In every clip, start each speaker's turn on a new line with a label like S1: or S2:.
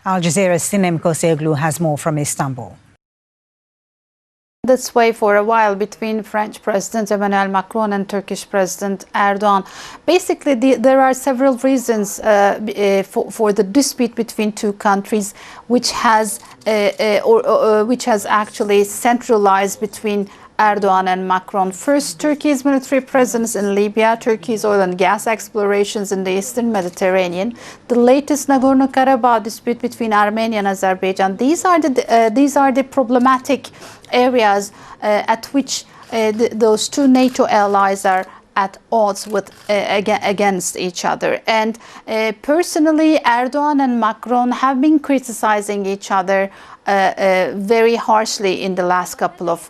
S1: Al Jazeera's Sinem Koseglu has more from Istanbul.
S2: This way for a while between French President Emmanuel Macron and Turkish President Erdogan. Basically, there are several reasons for the dispute between two countries, which has actually centralized between Erdogan and Macron. First, Turkey's military presence in Libya, Turkey's oil and gas explorations in the Eastern Mediterranean, the latest Nagorno-Karabakh dispute between Armenia and Azerbaijan. These are the problematic areas at which those two NATO allies are at odds with against each other. And personally, Erdogan and Macron have been criticizing each other very harshly in the last couple of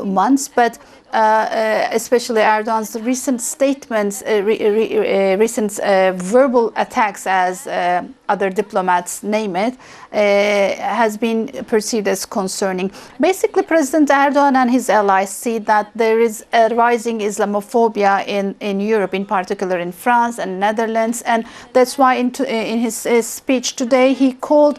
S2: months, but especially Erdogan's recent statements, recent verbal attacks, as other diplomats name it, has been perceived as concerning. Basically, President Erdogan and his allies see that there is a rising Islamophobia in Europe, in particular in France and Netherlands, and that's why in his speech today he called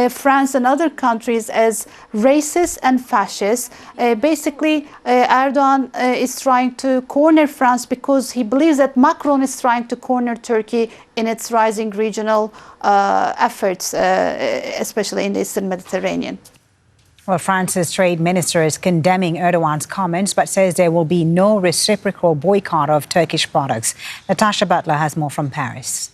S2: France and other countries as racist and fascist. Basically, Erdogan is trying to corner France because he believes that Macron is trying to corner Turkey in its rising regional efforts, especially in the Eastern Mediterranean.
S1: Well, France's trade minister is condemning Erdogan's comments, but says there will be no reciprocal boycott of Turkish products. Natasha Butler has more from Paris.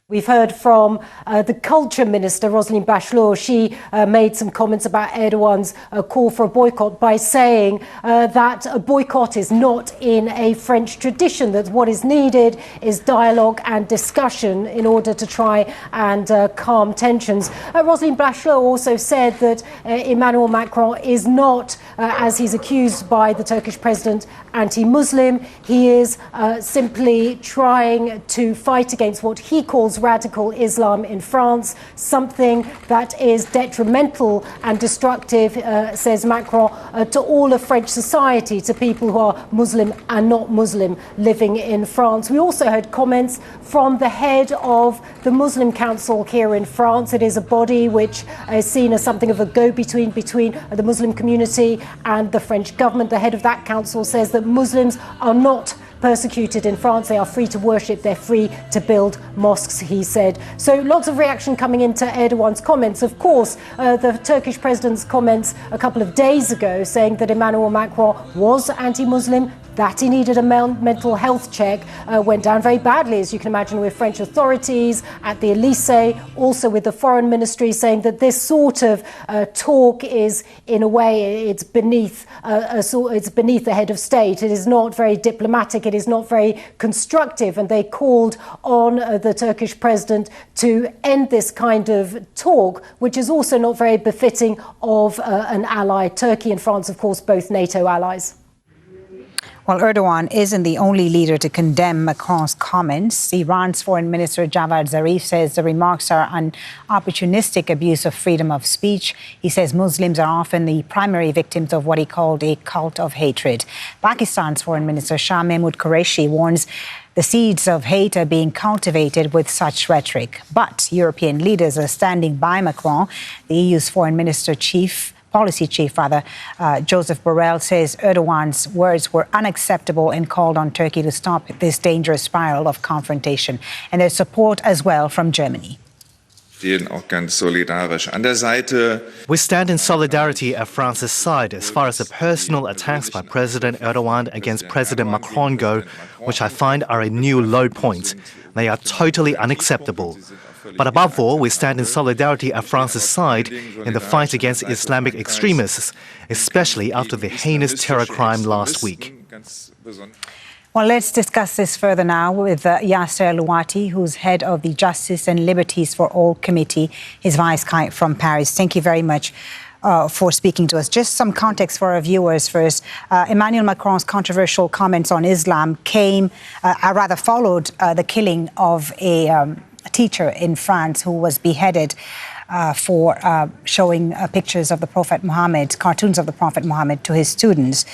S3: We've heard from the culture minister, Roselyne Bachelot. She made some comments about Erdogan's call for a boycott by saying that a boycott is not in a French tradition, that what is needed is dialogue and discussion in order to try and calm tensions. Roselyne Bachelot also said that Emmanuel Macron is not, as he's accused by the Turkish president, anti-Muslim. He is simply trying to fight against what he calls radical Islam in France, something that is detrimental and destructive, says Macron, to all of French society, to people who are Muslim and not Muslim living in France. We also heard comments from the head of the Muslim Council here in France. It is a body which is seen as something of a go-between between the Muslim community and the French government. The head of that council says that Muslims are not persecuted in France. They are free to worship, they're free to build mosques, he said. So lots of reaction coming into Erdogan's comments. Of course, the Turkish president's comments a couple of days ago saying that Emmanuel Macron was anti-Muslim, that he needed a mental health check, went down very badly, as you can imagine, with French authorities at the Elysee, also with the foreign ministry, saying that this sort of talk is, in a way, it's beneath the head of state. It is not very diplomatic, it is not very constructive, and they called on the Turkish president to end this kind of talk, which is also not very befitting of an ally. Turkey and France, of course, both NATO allies.
S1: Well, Erdogan isn't the only leader to condemn Macron's comments. Iran's Foreign Minister Javad Zarif says the remarks are an opportunistic abuse of freedom of speech. He says Muslims are often the primary victims of what he called a cult of hatred. Pakistan's Foreign Minister Shah Mahmood Qureshi warns the seeds of hate are being cultivated with such rhetoric. But European leaders are standing by Macron. The EU's Policy Chief, Joseph Borrell, says Erdogan's words were unacceptable and called on Turkey to stop this dangerous spiral of confrontation. And there's support as well from Germany.
S4: We stand in solidarity at France's side as far as the personal attacks by President Erdogan against President Macron go, which I find are a new low point. They are totally unacceptable. But above all, we stand in solidarity at France's side in the fight against Islamic extremists, especially after the heinous terror crime last week.
S1: Well, let's discuss this further now with Yasser Louati, who's head of the Justice and Liberties for All Committee, his vice from Paris. Thank you very much for speaking to us. Just some context for our viewers first. Emmanuel Macron's controversial comments on Islam followed the killing of a teacher in France who was beheaded for showing pictures of the Prophet Muhammad, cartoons of the Prophet Muhammad to his students.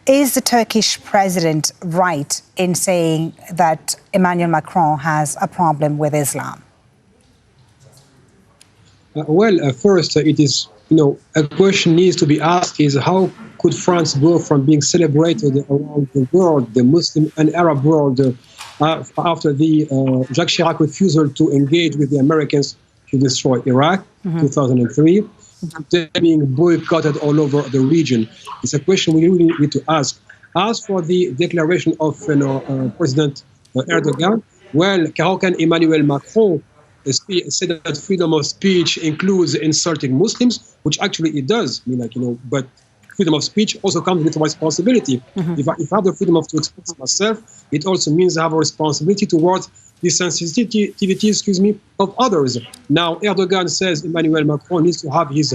S1: Is the Turkish president right in saying that Emmanuel Macron has a problem with Islam?
S5: First, it is, a question needs to be asked is how could France go from being celebrated around the world, the Muslim and Arab world, after the Jacques Chirac refusal to engage with the Americans to destroy Iraq, 2003, being boycotted all over the region. It's a question we really need to ask. As for the declaration of President Erdogan, how can Emmanuel Macron say that freedom of speech includes insulting Muslims, which actually it does. But freedom of speech also comes with a responsibility. If I have the freedom to express myself, it also means I have a responsibility towards the sensitivity, of others. Now, Erdogan says Emmanuel Macron needs to have his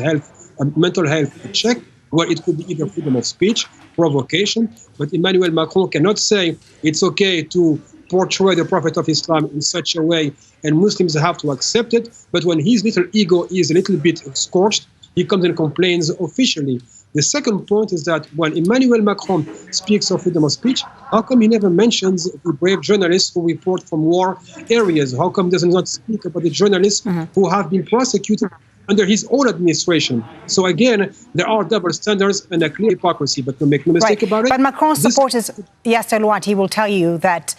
S5: mental health checked. Well, it could be either freedom of speech, provocation, but Emmanuel Macron cannot say it's okay to portray the Prophet of Islam in such a way, and Muslims have to accept it. But when his little ego is a little bit scorched, he comes and complains officially. The second point is that when Emmanuel Macron speaks of freedom of speech, how come he never mentions the brave journalists who report from war areas? How come he does not speak about the journalists who have been prosecuted under his own administration? So again, there are double standards and a clear hypocrisy, but don't make no mistake about it.
S1: But Macron's supporters, Yasser Louat, he will tell you that,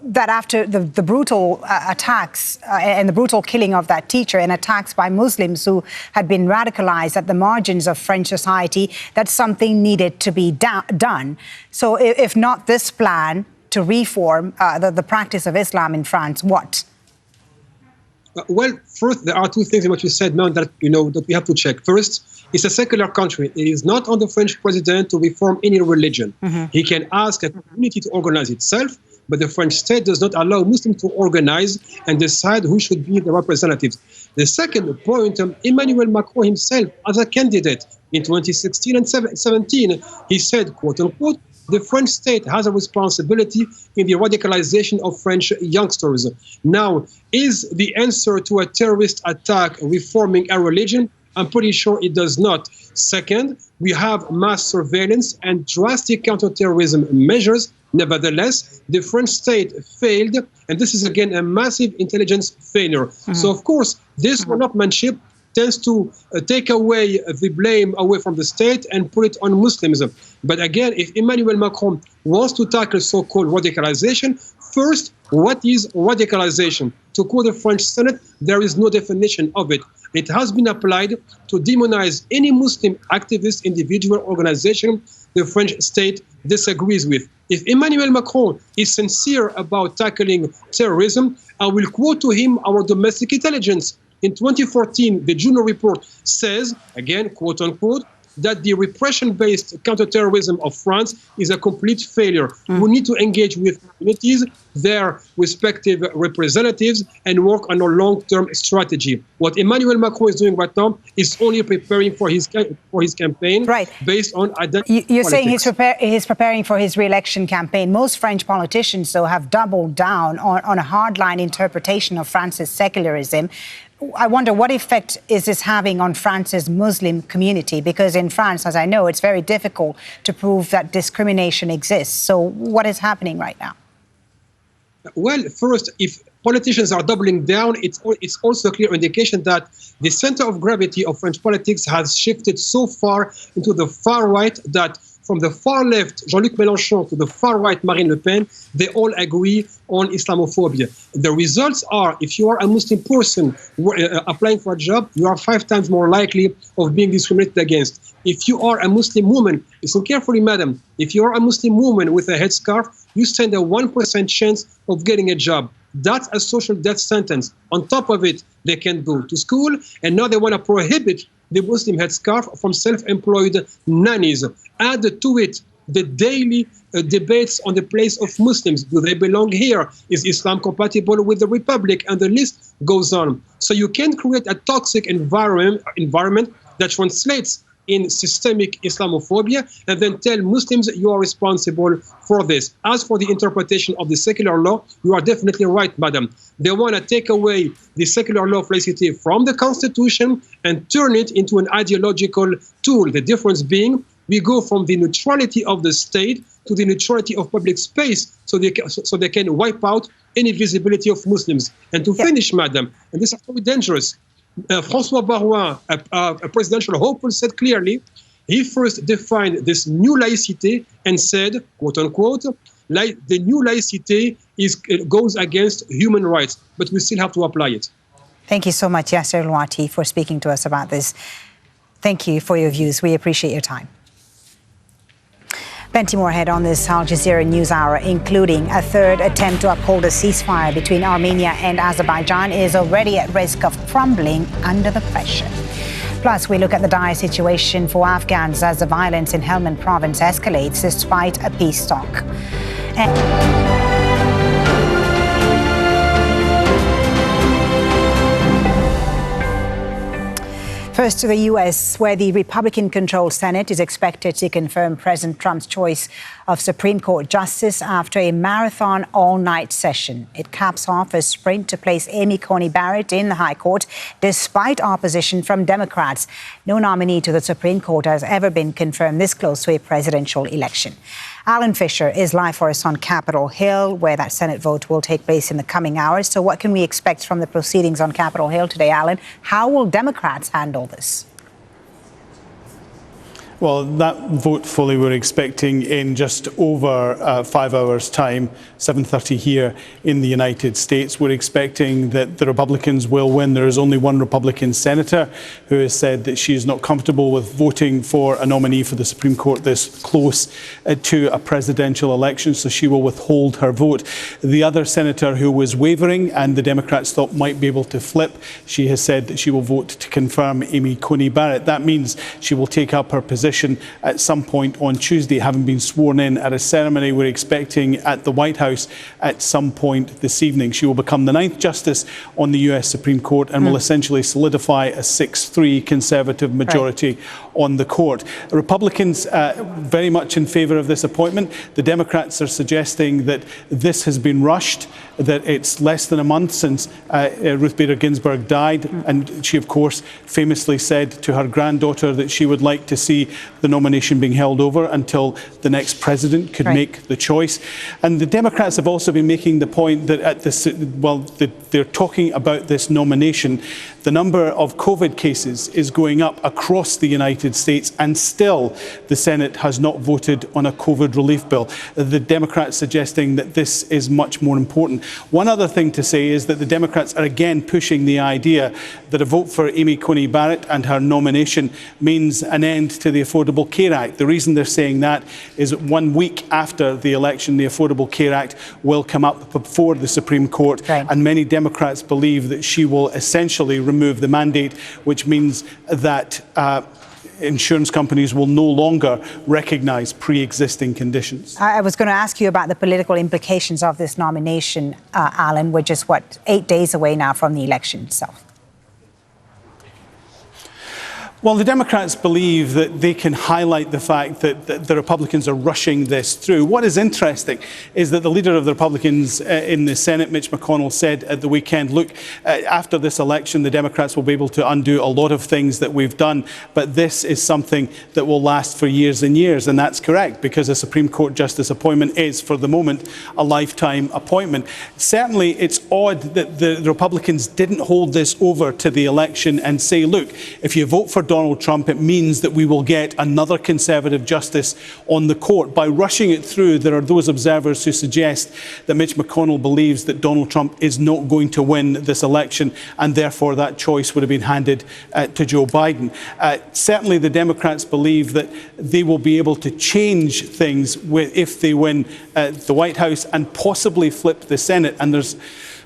S1: that after the brutal attacks and the brutal killing of that teacher and attacks by Muslims who had been radicalized at the margins of French society, that something needed to be done. So if not this plan to reform the practice of Islam in France, what?
S5: Well, first, there are two things in what you said now that that we have to check. First, it's a secular country. It is not on the French president to reform any religion. He can ask a community to organize itself, but the French state does not allow Muslims to organize and decide who should be the representatives. The second point, Emmanuel Macron himself, as a candidate in 2016 and 2017, he said, quote unquote, the French state has a responsibility in the radicalization of French youngsters. Now, is the answer to a terrorist attack reforming a religion? I'm pretty sure it does not. Second, we have mass surveillance and drastic counterterrorism measures. Nevertheless, the French state failed, and this is again a massive intelligence failure. So, of course, this one-upmanship tends to take away the blame away from the state and put it on Muslims. But again, if Emmanuel Macron wants to tackle so-called radicalization, first, what is radicalization? To quote the French Senate, there is no definition of it. It has been applied to demonize any Muslim activist, individual, organization the French state disagrees with. If Emmanuel Macron is sincere about tackling terrorism, I will quote to him our domestic intelligence. In 2014, the Juno report says, again, quote unquote, that the repression-based counterterrorism of France is a complete failure. We need to engage with communities, their respective representatives, and work on a long-term strategy. What Emmanuel Macron is doing right now is only preparing for his campaign, based on identity
S1: You're
S5: politics.
S1: saying he's preparing for his re-election campaign. Most French politicians, though, have doubled down on a hardline interpretation of France's secularism. I wonder what effect is this having on France's Muslim community? Because in France, as I know, it's very difficult to prove that discrimination exists. So what is happening right now?
S5: Well, first, if politicians are doubling down, it's also a clear indication that the center of gravity of French politics has shifted so far into the far right that from the far left, Jean-Luc Mélenchon, to the far right, Marine Le Pen, they all agree on Islamophobia. The results are, if you are a Muslim person applying for a job, you are 5 times more likely of being discriminated against. If you are a Muslim woman, listen carefully, madam, if you are a Muslim woman with a headscarf, you stand a 1% chance of getting a job. That's a social death sentence. On top of it, they can go to school, and now they want to prohibit the Muslim headscarf from self-employed nannies. Add to it the daily debates on the place of Muslims. Do they belong here? Is Islam compatible with the Republic? And the list goes on. So you can create a toxic environment that translates in systemic Islamophobia and then tell Muslims you are responsible for this. As for the interpretation of the secular law, you are definitely right, madam. They want to take away the secular law of laicity from the Constitution and turn it into an ideological tool. The difference being we go from the neutrality of the state to the neutrality of public space so they can wipe out any visibility of Muslims. And to finish, madam, and this is very dangerous, François Baroin, a presidential hopeful, said clearly, he first defined this new laïcité and said, quote unquote, the new laïcité goes against human rights, but we still have to apply it.
S1: Thank you so much, Yasser Louati, for speaking to us about this. Thank you for your views. We appreciate your time. Plenty more ahead on this Al Jazeera News Hour, including a third attempt to uphold a ceasefire between Armenia and Azerbaijan is already at risk of crumbling under the pressure. Plus, we look at the dire situation for Afghans as the violence in Helmand province escalates despite a peace talk. First to the U.S., where the Republican-controlled Senate is expected to confirm President Trump's choice of Supreme Court justice after a marathon all-night session. It caps off a sprint to place Amy Coney Barrett in the High Court, despite opposition from Democrats. No nominee to the Supreme Court has ever been confirmed this close to a presidential election. Alan Fisher is live for us on Capitol Hill, where that Senate vote will take place in the coming hours. So what can we expect from the proceedings on Capitol Hill today, Alan? How will Democrats handle this?
S6: Well, that vote fully we're expecting in just over 5 hours' time, 7:30 here in the United States. We're expecting that the Republicans will win. There is only one Republican senator who has said that she is not comfortable with voting for a nominee for the Supreme Court this close to a presidential election, so she will withhold her vote. The other senator who was wavering and the Democrats thought might be able to flip, she has said that she will vote to confirm Amy Coney Barrett. That means she will take up her position at some point on Tuesday, having been sworn in at a ceremony we're expecting at the White House at some point this evening. She will become the 9th Justice on the US Supreme Court and will essentially solidify a 6-3 Conservative majority on the court. Republicans very much in favour of this appointment. The Democrats are suggesting that this has been rushed, that it's less than a month since Ruth Bader Ginsburg died, and she, of course, famously said to her granddaughter that she would like to see the nomination being held over until the next president could make the choice. And the Democrats have also been making the point that at this, they're talking about this nomination. The number of COVID cases is going up across the United States, and still the Senate has not voted on a COVID relief bill. The Democrats suggesting that this is much more important. One other thing to say is that the Democrats are again pushing the idea that a vote for Amy Coney Barrett and her nomination means an end to the Affordable Care Act. The reason they're saying that is that 1 week after the election, the Affordable Care Act will come up before the Supreme Court, and many Democrats believe that she will essentially remove the mandate, which means that insurance companies will no longer recognise pre-existing conditions.
S1: I was going to ask you about the political implications of this nomination, Alan. We're just, 8 days away now from the election itself.
S6: Well, the Democrats believe that they can highlight the fact that the Republicans are rushing this through. What is interesting is that the leader of the Republicans in the Senate, Mitch McConnell, said at the weekend, look, after this election, the Democrats will be able to undo a lot of things that we've done, but this is something that will last for years and years. And that's correct, because a Supreme Court justice appointment is, for the moment, a lifetime appointment. Certainly, it's odd that the Republicans didn't hold this over to the election and say, look, if you vote for Donald Trump, it means that we will get another Conservative justice on the court. By rushing it through, there are those observers who suggest that Mitch McConnell believes that Donald Trump is not going to win this election, and therefore that choice would have been handed to Joe Biden. Certainly the Democrats believe that they will be able to change things if they win the White House and possibly flip the Senate, and there's,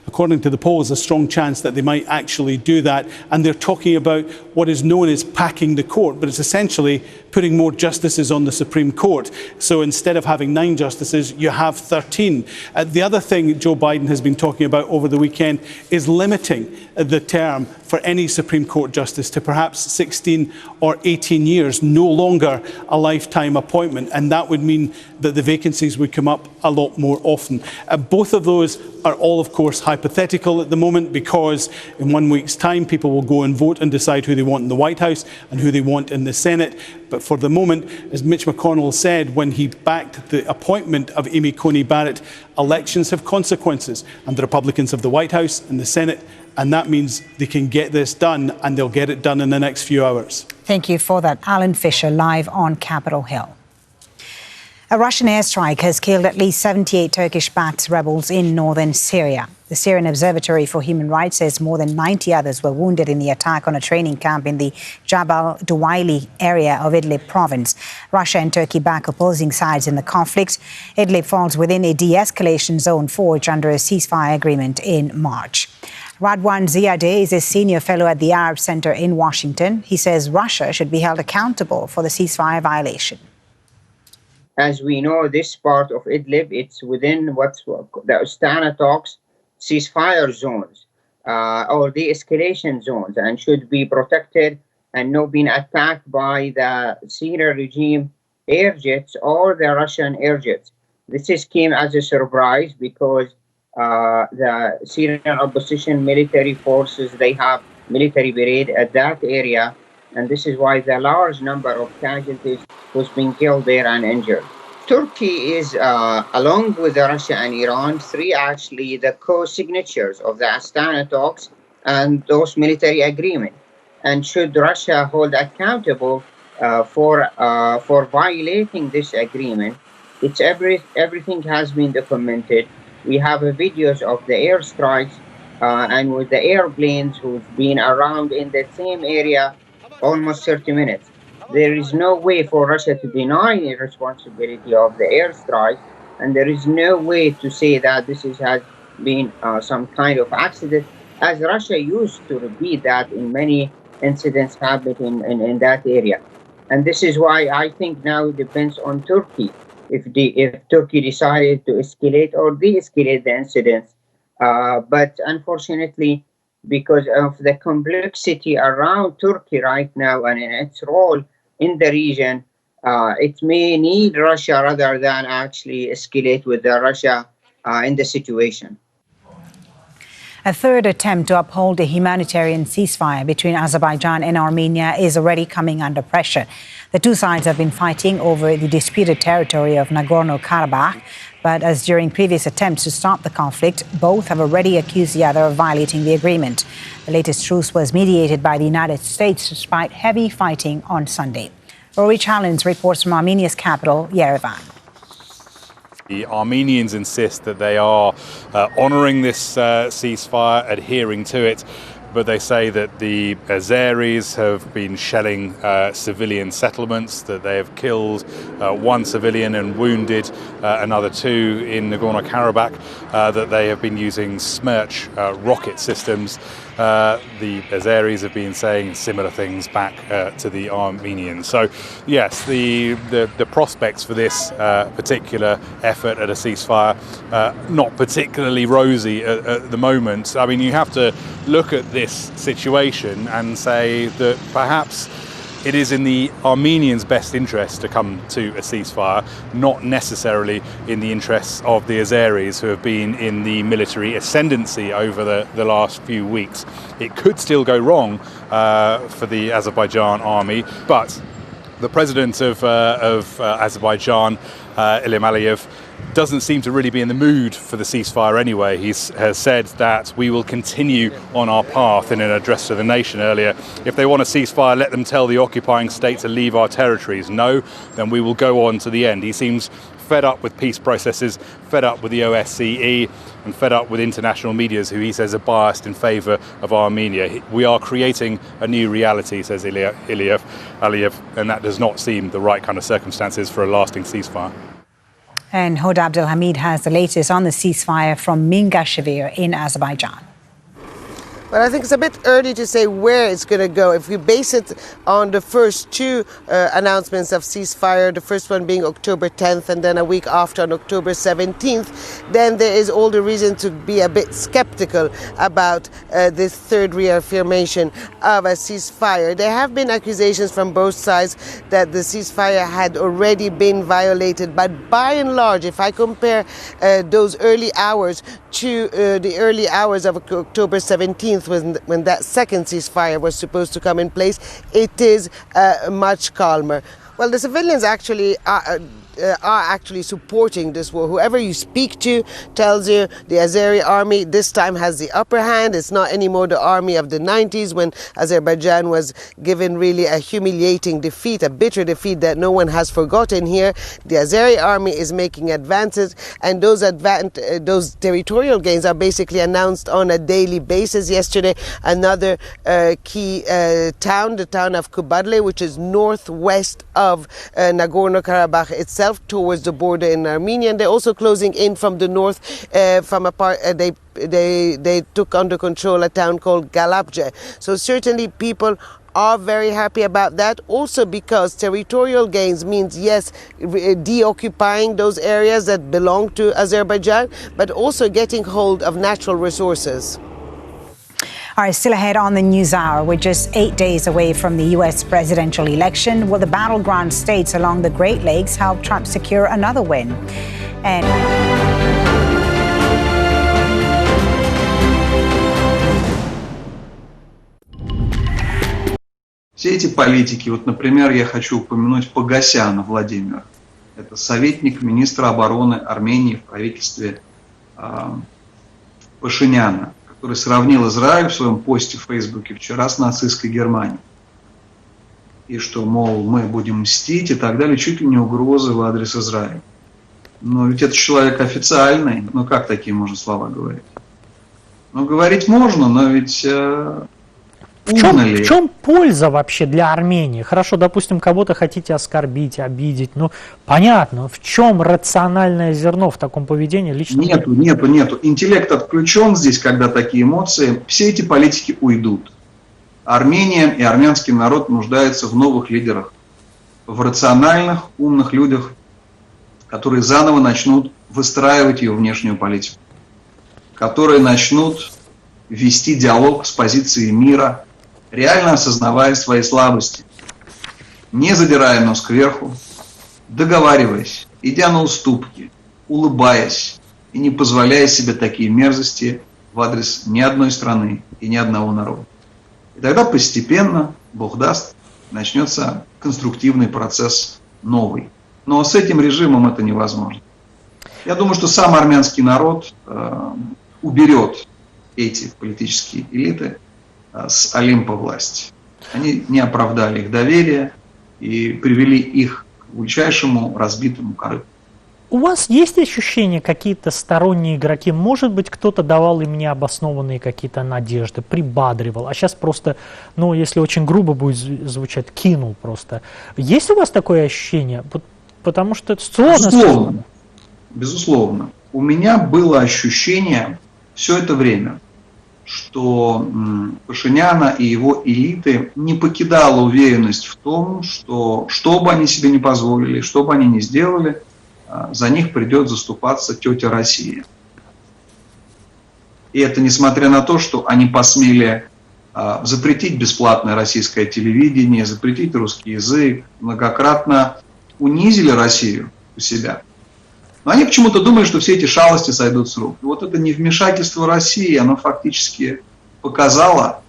S6: according to the polls, a strong chance that they might actually do that. And they're talking about what is known as packing the court, but it's essentially putting more justices on the Supreme Court. So instead of having 9 justices, you have 13. The other thing Joe Biden has been talking about over the weekend is limiting the term for any Supreme Court justice to perhaps 16 or 18 years, no longer a lifetime appointment. And that would mean that the vacancies would come up a lot more often. Both of those are all, of course, hypothetical at the moment because in 1 week's time people will go and vote and decide who they want in the White House and who they want in the Senate. But for the moment, as Mitch McConnell said when he backed the appointment of Amy Coney Barrett, elections have consequences, and the Republicans have the White House and the Senate, and that means they can get this done, and they'll get it done in the next few hours.
S1: Thank you for that, Alan Fisher, live on Capitol Hill. A Russian airstrike has killed at least 78 Turkish-backed rebels in northern Syria. The Syrian Observatory for Human Rights says more than 90 others were wounded in the attack on a training camp in the Jabal Duwaili area of Idlib province. Russia and Turkey back opposing sides in the conflict. Idlib falls within a de-escalation zone forged under a ceasefire agreement in March. Radwan Ziadeh is a senior fellow at the Arab Center in Washington. He says Russia should be held accountable for the ceasefire violation.
S7: As we know, this part of Idlib, it's within what's the Astana talks ceasefire zones or de-escalation zones, and should be protected and not being attacked by the Syrian regime air jets or the Russian air jets. This came as a surprise because the Syrian opposition military forces, they have military parade at that area, and this is why the large number of casualties was being killed there and injured. Turkey is, along with Russia and Iran, actually the co-signatures of the Astana talks and those military agreements. And should Russia hold accountable for violating this agreement, everything has been documented. We have videos of the airstrikes and with the airplanes who've been around in the same area almost 30 minutes. There is no way for Russia to deny the responsibility of the airstrike, and there is no way to say that this has been some kind of accident, as Russia used to repeat that in many incidents happening in that area. And this is why I think now it depends on Turkey. If Turkey decided to escalate or de-escalate the incidents. But unfortunately, because of the complexity around Turkey right now and in its role in the region, it may need Russia rather than actually escalate with Russia in the situation.
S1: A third attempt to uphold a humanitarian ceasefire between Azerbaijan and Armenia is already coming under pressure. The two sides have been fighting over the disputed territory of Nagorno-Karabakh, but as during previous attempts to stop the conflict, both have already accused the other of violating the agreement. The latest truce was mediated by the United States despite heavy fighting on Sunday. Rory Challens reports from Armenia's capital, Yerevan.
S8: The Armenians insist that they are honouring this ceasefire, adhering to it, but they say that the Azeris have been shelling civilian settlements, that they have killed one civilian and wounded another two in Nagorno-Karabakh, that they have been using Smerch rocket systems. The Azeris have been saying similar things back to the Armenians. So, yes, the prospects for this particular effort at a ceasefire not particularly rosy at the moment. I mean, you have to look at this situation and say that perhaps it is in the Armenians' best interest to come to a ceasefire, not necessarily in the interests of the Azeris, who have been in the military ascendancy over the last few weeks. It could still go wrong for the Azerbaijan army, but the president of Azerbaijan, Ilham Aliyev, doesn't seem to really be in the mood for the ceasefire anyway. He has said that we will continue on our path in an address to the nation earlier. If they want a ceasefire, let them tell the occupying state to leave our territories. No, then we will go on to the end. He seems fed up with peace processes, fed up with the OSCE, and fed up with international medias who he says are biased in favour of Armenia. We are creating a new reality, says Aliyev, and that does not seem the right kind of circumstances for a lasting ceasefire.
S1: And Hoda Abdelhamid has the latest on the ceasefire from Mingashevir in Azerbaijan.
S9: But I think it's a bit early to say where it's going to go. If we base it on the first two announcements of ceasefire, the first one being October 10th and then a week after on October 17th, then there is all the reason to be a bit skeptical about this third reaffirmation of a ceasefire. There have been accusations from both sides that the ceasefire had already been violated, but by and large, if I compare those early hours to the early hours of October 17th, when that second ceasefire was supposed to come in place, it is much calmer. Well, the civilians actually are actually supporting this war. Whoever you speak to tells you the Azeri army this time has the upper hand. It's not anymore the army of the 90s when Azerbaijan was given really a humiliating defeat, a bitter defeat that no one has forgotten here. The Azeri army is making advances, and those territorial gains are basically announced on a daily basis. Yesterday, another key town, the town of Kubadli, which is northwest of Nagorno-Karabakh itself, towards the border in Armenia, and they're also closing in from the north. From a part, they took under control a town called Galabje. So certainly people are very happy about that. Also because territorial gains means, yes, deoccupying those areas that belong to Azerbaijan, but also getting hold of natural resources.
S1: All right, still ahead on the News Hour. We're just 8 days away from the U.S. presidential election. Will the battleground states along the Great Lakes help Trump secure another win? And
S10: все эти политики, вот, например, я хочу упомянуть Погосяна Владимира. Это советник министра обороны Армении в правительстве Пашиняна, который сравнил Израиль в своем посте в Фейсбуке вчера с нацистской Германией. И что, мол, мы будем мстить и так далее, чуть ли не угрозы в адрес Израиля. Но ведь это человек официальный, ну как такие можно слова говорить? Ну говорить можно, но ведь
S11: в чем польза вообще для Армении? Хорошо, допустим, кого-то хотите оскорбить, обидеть, ну понятно, в чем рациональное зерно в таком поведении лично?
S10: Нету. Интеллект отключен здесь, когда такие эмоции. Все эти политики уйдут. Армения и армянский народ нуждаются в новых лидерах, в рациональных, умных людях, которые заново начнут выстраивать ее внешнюю политику, которые начнут вести диалог с позиции мира, реально осознавая свои слабости, не задирая нос кверху, договариваясь, идя на уступки, улыбаясь и не позволяя себе такие мерзости в адрес ни одной страны и ни одного народа. И тогда постепенно, Бог даст, начнется конструктивный процесс новый. Но с этим режимом это невозможно. Я думаю, что сам армянский народ уберет эти политические элиты с Олимпа власти. Они не оправдали их доверие и привели их к величайшему разбитому корыту.
S11: У вас есть ощущения, какие-то сторонние игроки, может быть, кто-то давал им необоснованные какие-то надежды, прибадривал, а сейчас просто, ну, если очень грубо будет звучать, кинул просто. Есть у вас такое ощущение? Потому что это сложно.
S10: Безусловно. У меня было ощущение все это время, что Пашиняна и его элиты не покидала уверенность в том, что бы они себе не позволили, что бы они ни сделали, за них придет заступаться тетя Россия. И это несмотря на то, что они посмели запретить бесплатное российское телевидение, запретить русский язык, многократно унизили Россию у себя. Но они почему-то думали, что все эти шалости сойдут с рук. И вот это невмешательство России, оно фактически показало,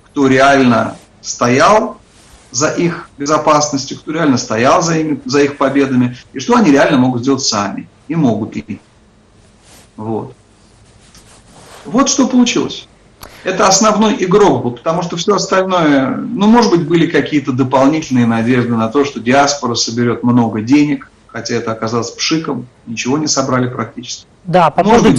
S10: кто реально стоял за их безопасностью, кто реально стоял за их победами, и что они реально могут сделать сами. И могут ли. Вот что получилось. Это основной игрок был, потому что все остальное, ну, может быть, были какие-то дополнительные надежды на то, что диаспора соберет много денег, хотя это оказалось пшиком, ничего не собрали практически.
S11: Да, по поводу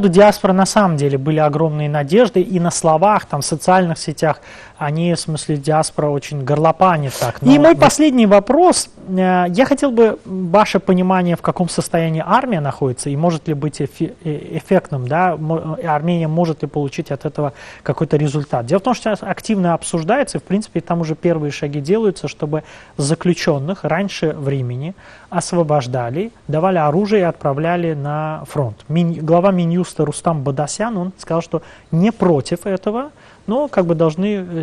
S11: диаспоры на самом деле были огромные надежды, и на словах, там, в социальных сетях, они, в смысле, диаспора очень горлопанит так. И мой последний вопрос, я хотел бы ваше понимание, в каком состоянии армия находится, и может ли быть эффектным, да, Армения может ли получить от этого какой-то результат. Дело в том, что сейчас активно обсуждается, и, в принципе, там уже первые шаги делаются, чтобы заключенных раньше времени освобождали, давали оружие и отправляли на фронт. Глава Минюста Рустам Бадасян, он сказал, что не против этого, но как бы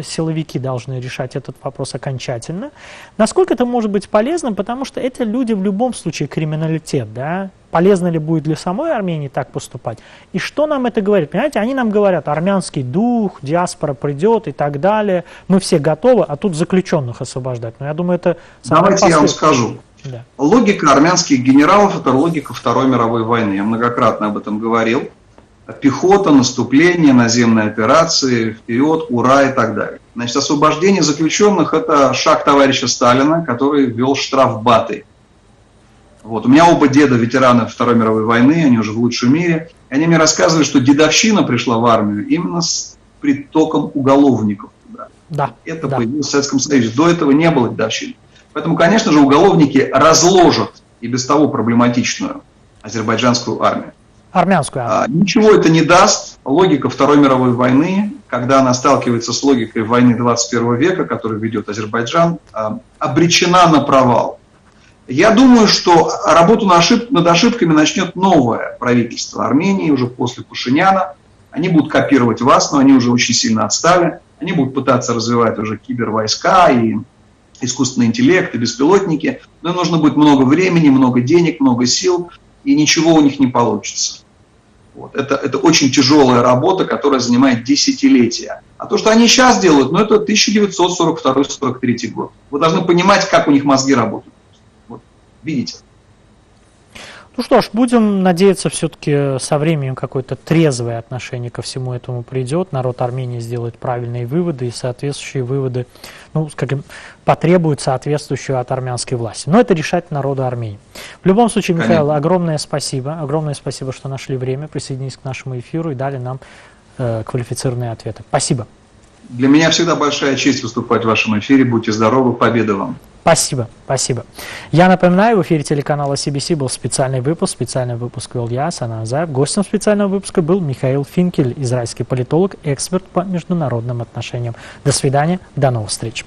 S11: силовики должны решать этот вопрос окончательно. Насколько это может быть полезным, потому что эти люди в любом случае криминалитет, да? Полезно ли будет для самой Армении так поступать? И что нам это говорит? Понимаете, они нам говорят, армянский дух, диаспора придет и так далее, мы все готовы, а тут заключенных освобождать. Но я думаю, это...
S10: Давайте я вам скажу. Да. Логика армянских генералов – это логика Второй мировой войны. Я многократно об этом говорил. Пехота, наступление, наземные операции, вперед, ура и так далее. Значит, освобождение заключенных – это шаг товарища Сталина, который ввел штрафбаты. Вот. У меня оба деда ветераны Второй мировой войны, они уже в лучшем мире. И они мне рассказывали, что дедовщина пришла в армию именно с притоком уголовников туда. Да. Это появилось в Советском Союзе. До этого не было дедовщины. Поэтому, конечно же, уголовники разложат и без того проблематичную азербайджанскую армию.
S11: Армянскую армию.
S10: Ничего это не даст. Логика Второй мировой войны, когда она сталкивается с логикой войны 21 века, которую ведет Азербайджан, обречена на провал. Я думаю, что работу над ошибками начнет новое правительство Армении уже после Пашиняна. Они будут копировать вас, но они уже очень сильно отстали. Они будут пытаться развивать уже кибервойска и искусственный интеллект и беспилотники. Но им нужно будет много времени, много денег, много сил, и ничего у них не получится. Вот. Это очень тяжелая работа, которая занимает десятилетия. А то, что они сейчас делают, это 1942-1943 год. Вы должны понимать, как у них мозги работают. Вот. Видите?
S11: Ну что ж, будем надеяться, все-таки со временем какое-то трезвое отношение ко всему этому придет. Народ Армении сделает правильные выводы, и соответствующие выводы, потребуют соответствующую от армянской власти. Но это решать народу Армении. В любом случае, Михаил, огромное спасибо, что нашли время, присоединились к нашему эфиру и дали нам квалифицированные ответы. Спасибо.
S10: Для меня всегда большая честь выступать в вашем эфире. Будьте здоровы, победы вам.
S11: Спасибо, спасибо. Я напоминаю, в эфире телеканала CBC был специальный выпуск вел я, Сана Азаев. Гостем специального выпуска был Михаил Финкель, израильский политолог, эксперт по международным отношениям. До свидания, до новых встреч.